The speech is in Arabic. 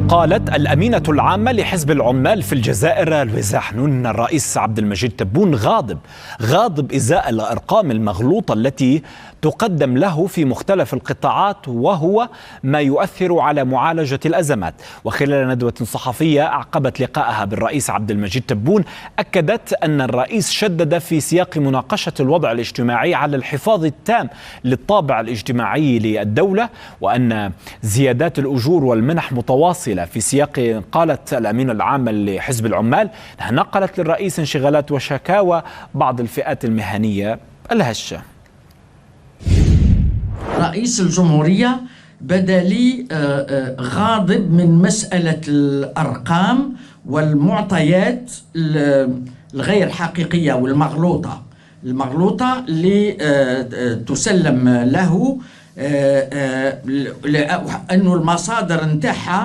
قالت الأمينة العامة لحزب العمال في الجزائر لويزا حنون الرئيس عبد المجيد تبون غاضب إزاء الأرقام المغلوطة التي تقدم له في مختلف القطاعات، وهو ما يؤثر على معالجة الأزمات. وخلال ندوة صحفية أعقبت لقائها بالرئيس عبد المجيد تبون، أكدت أن الرئيس شدد في سياق مناقشة الوضع الاجتماعي على الحفاظ التام للطابع الاجتماعي للدولة، وأن زيادات الأجور والمنح متواصلة في سياق. قالت الأمينة العامة لحزب العمال نقلت للرئيس انشغالات وشكاوى بعض الفئات المهنية الهشة. رئيس الجمهورية بدا لي غاضب من مسألة الأرقام والمعطيات الغير حقيقية والمغلوطة اللي تسلم له، أنه المصادر نتاعها